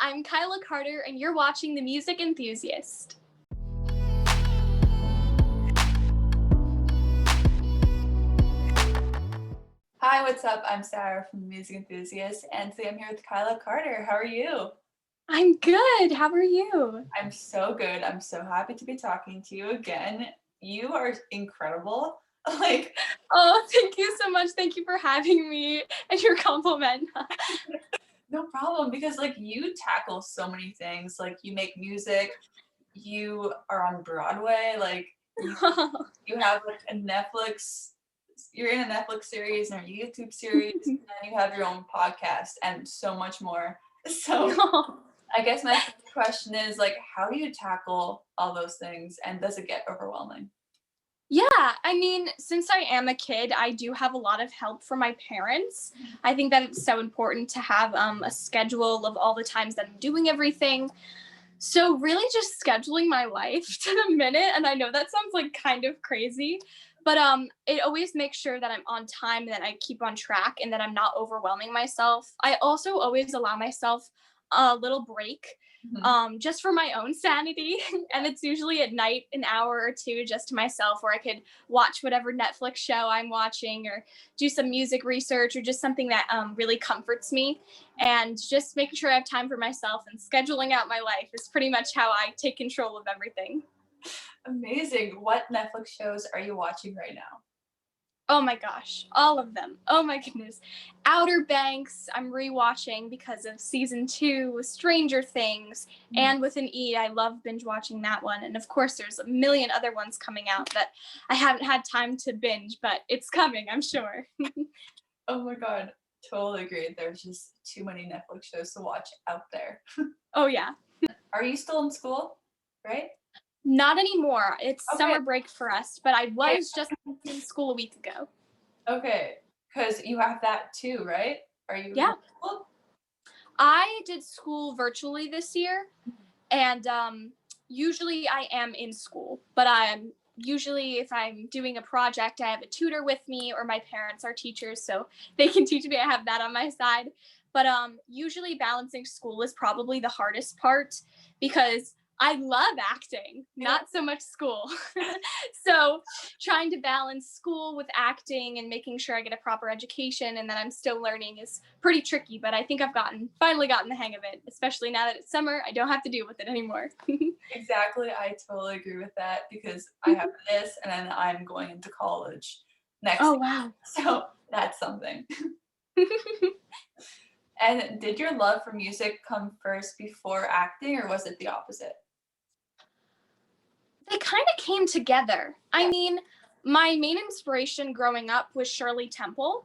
I'm Kyla Carter, and you're watching The Music Enthusiast. Hi, what's up? I'm Sarah from The Music Enthusiast, and today I'm here with Kyla Carter. How are you? I'm good. How are you? I'm so good. I'm so happy to be talking to you again. You are incredible. Oh, thank you so much. Thank you for having me and your compliment. No problem, because you tackle so many things. You make music, you are on Broadway, you have a Netflix, you're in a Netflix series and a YouTube series, and you have your own podcast and so much more. So I guess my first question is how do you tackle all those things, and does it get overwhelming? Yeah, I mean, since I am a kid, I do have a lot of help from my parents. I think that it's so important to have a schedule of all the times that I'm doing everything. So really just scheduling my life to the minute, and I know that sounds kind of crazy, but it always makes sure that I'm on time and that I keep on track and that I'm not overwhelming myself. I also always allow myself a little break, just for my own sanity, and it's usually at night, an hour or two just to myself, where I could watch whatever Netflix show I'm watching or do some music research or just something that really comforts me. And just making sure I have time for myself and scheduling out my life is pretty much how I take control of everything. Amazing. What Netflix shows are you watching right now? Oh my gosh, all of them. Oh my goodness. Outer Banks, I'm rewatching because of season 2, Stranger Things, and with an E. I love binge watching that one. And of course, there's a million other ones coming out that I haven't had time to binge, but it's coming, I'm sure. Oh my God, totally agree. There's just too many Netflix shows to watch out there. Oh yeah. Are you still in school, right? Not anymore. It's Okay. summer break for us, but I was just in school a week ago. Okay, because you have that too, right? Are you Yeah. in school? I did school virtually this year, and usually I am in school, but I'm usually, if I'm doing a project, I have a tutor with me, or my parents are teachers, so they can teach me. I have that on my side. But usually balancing school is probably the hardest part because I love acting, not so much school. So trying to balance school with acting and making sure I get a proper education and that I'm still learning is pretty tricky, but I think I've finally gotten the hang of it, especially now that it's summer. I don't have to deal with it anymore. Exactly, I totally agree with that because I have this and then I'm going into college next Oh, year. wow. So that's something. And did your love for music come first before acting, or was it the opposite? They kind of came together. I mean, my main inspiration growing up was Shirley Temple,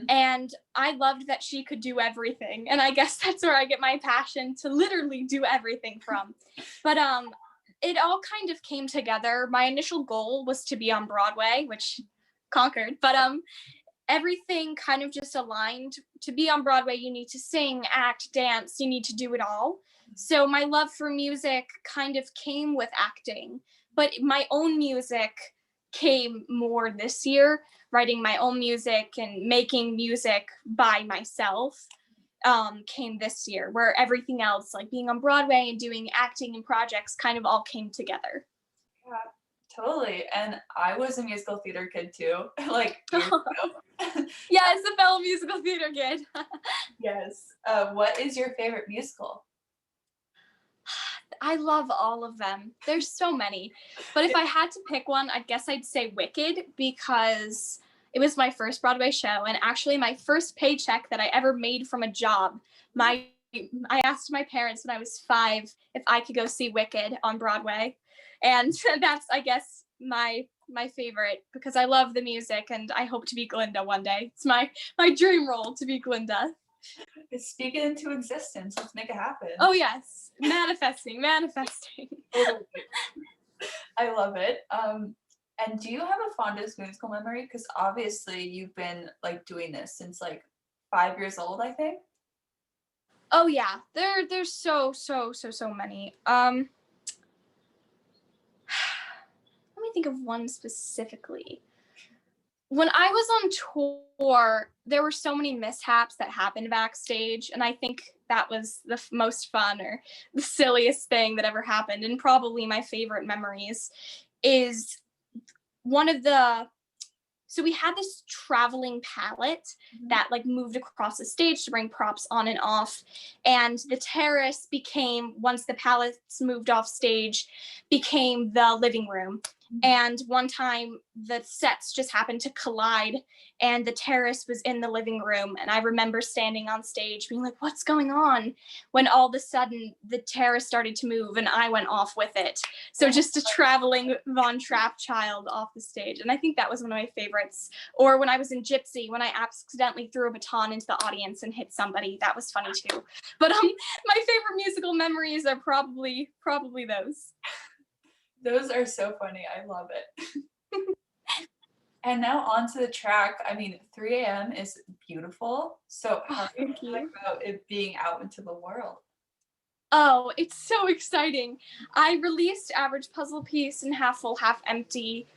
and I loved that she could do everything. And I guess that's where I get my passion to literally do everything from. But it all kind of came together. My initial goal was to be on Broadway, which conquered, but everything kind of just aligned. To be on Broadway, you need to sing, act, dance, you need to do it all. So my love for music kind of came with acting, but my own music came more this year. Writing my own music and making music by myself came this year, where everything else, like being on Broadway and doing acting and projects, kind of all came together. Yeah, totally. And I was a musical theater kid too, years ago. Yes, a fellow musical theater kid. Yes. What is your favorite musical? I love all of them. There's so many. But if I had to pick one, I guess I'd say Wicked, because it was my first Broadway show and actually my first paycheck that I ever made from a job. I asked my parents when I was 5 if I could go see Wicked on Broadway. And that's, I guess, my favorite, because I love the music and I hope to be Glinda one day. It's my dream role to be Glinda. Speak it into existence. Let's make it happen. Oh yes, manifesting. I love it. And do you have a fondest musical memory? Because obviously you've been doing this since 5 years old, I think. Oh yeah, there's so many. Let me think of one specifically. When I was on tour, there were so many mishaps that happened backstage, and I think that was the most fun or the silliest thing that ever happened. And probably my favorite memories is one of the, so we had this traveling pallet that like moved across the stage to bring props on and off. And the terrace became, once the pallets moved off stage, became the living room. And one time the sets just happened to collide and the terrace was in the living room. And I remember standing on stage being like, what's going on? When all of a sudden the terrace started to move and I went off with it. So just a traveling Von Trapp child off the stage. And I think that was one of my favorites. Or when I was in Gypsy, when I accidentally threw a baton into the audience and hit somebody, that was funny too. But my favorite musical memories are probably those. Those are so funny. I love it. And now on to the track. I mean, 3 a.m. is beautiful. So how do you feel about it being out into the world? Oh, it's so exciting. I released Average Puzzle Piece and Half Full, Half Empty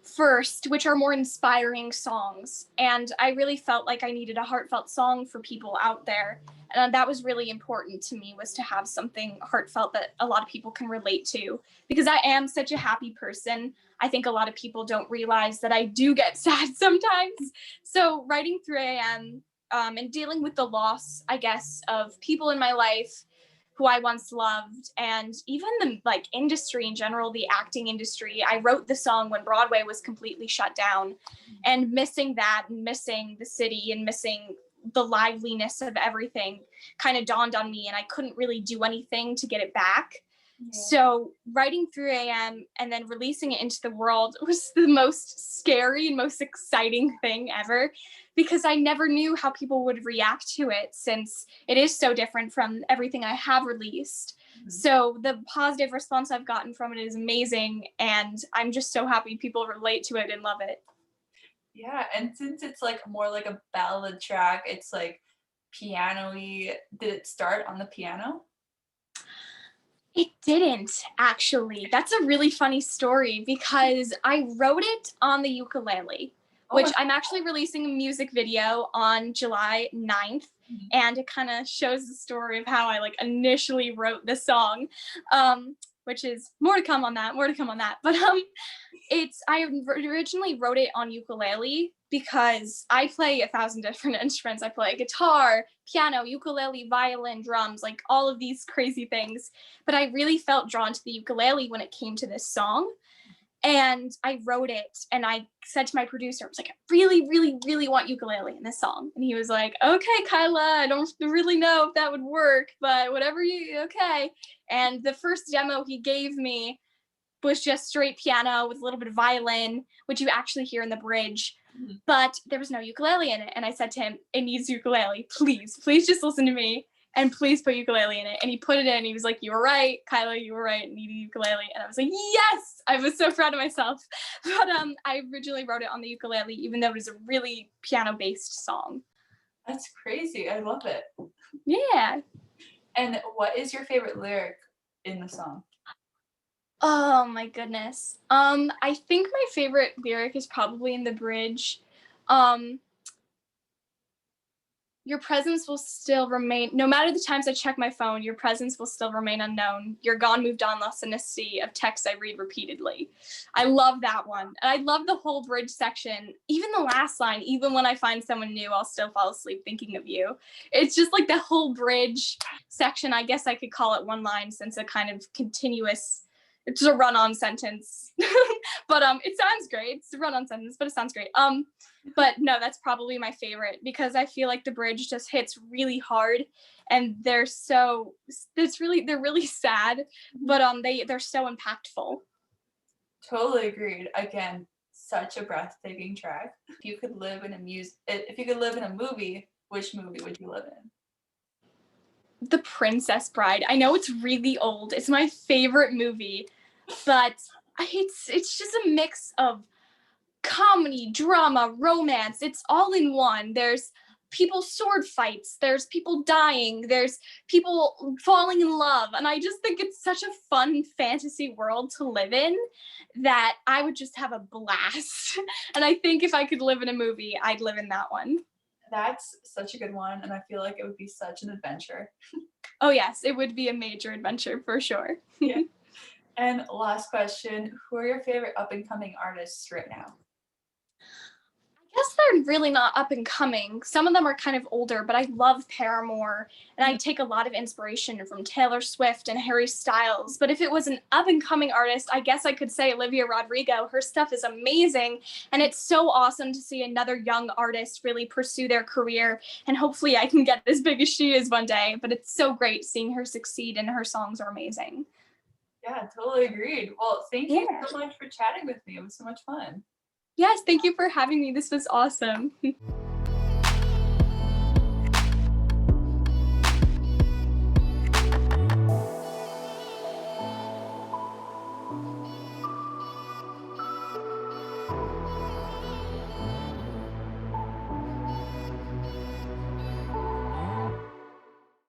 first, which are more inspiring songs. And I really felt like I needed a heartfelt song for people out there. And that was really important to me, was to have something heartfelt that a lot of people can relate to, because I am such a happy person. I think a lot of people don't realize that I do get sad sometimes. So writing 3 a.m. And dealing with the loss, I guess, of people in my life who I once loved, and even the like industry in general, the acting industry. I wrote the song when Broadway was completely shut down, and missing that, and missing the city, and missing the liveliness of everything kind of dawned on me, and I couldn't really do anything to get it back. Yeah. So writing 3 a.m. and then releasing it into the world was the most scary and most exciting thing ever, because I never knew how people would react to it, since it is so different from everything I have released. Mm-hmm. So the positive response I've gotten from it is amazing, and I'm just so happy people relate to it and love it. Yeah, and since it's like more like a ballad track, it's like piano-y. Did it start on the piano? It didn't, actually. That's a really funny story, because I wrote it on the ukulele, which I'm actually releasing a music video on July 9th. And it kind of shows the story of how I like initially wrote the song, which is more to come on that. But I originally wrote it on ukulele, because I play 1,000 different instruments. I play guitar, piano, ukulele, violin, drums, like all of these crazy things. But I really felt drawn to the ukulele when it came to this song. And I wrote it, and I said to my producer, I was like, I really, really, really want ukulele in this song. And he was like, okay, Kyla, I don't really know if that would work, but whatever okay. And the first demo he gave me was just straight piano with a little bit of violin, which you actually hear in the bridge. Mm-hmm. But there was no ukulele in it. And I said to him, it needs ukulele. Please just listen to me. And please put ukulele in it. And he put it in. He was like, you were right, Kyla, you were right. It needed ukulele. And I was like, yes! I was so proud of myself. But I originally wrote it on the ukulele, even though it was a really piano-based song. That's crazy. I love it. Yeah. And what is your favorite lyric in the song? Oh my goodness. I think my favorite lyric is probably in the bridge. Your presence will still remain, no matter the times I check my phone, your presence will still remain unknown. You're gone, moved on, lost in a sea of texts I read repeatedly. I love that one. And I love the whole bridge section. Even the last line, even when I find someone new, I'll still fall asleep thinking of you. It's just like the whole bridge section. I guess I could call it one line, since a kind of continuous, it's a run-on sentence. But it sounds great. It's a run-on sentence, but it sounds great. But no, that's probably my favorite, because I feel like the bridge just hits really hard, and they're really sad, but they're so impactful. Totally agreed. Again, such a breathtaking track. If you could live in a movie, which movie would you live in? The Princess Bride. I know it's really old. It's my favorite movie, but it's just a mix of comedy, drama, romance. It's all in one. There's sword fights, there's people dying, there's people falling in love, and I just think it's such a fun fantasy world to live in that I would just have a blast. And I think if I could live in a movie, I'd live in that one. That's such a good one, and I feel like it would be such an adventure. Oh yes, it would be a major adventure for sure. Yeah. And last question, who are your favorite up and coming artists right now? I guess they're really not up and coming. Some of them are kind of older, but I love Paramore and I take a lot of inspiration from Taylor Swift and Harry Styles. But if it was an up and coming artist, I guess I could say Olivia Rodrigo. Her stuff is amazing. And it's so awesome to see another young artist really pursue their career. And hopefully I can get as big as she is one day. But it's so great seeing her succeed and her songs are amazing. Yeah, totally agreed. Well, thank you Yeah. so much for chatting with me. It was so much fun. Yes, thank you for having me. This was awesome.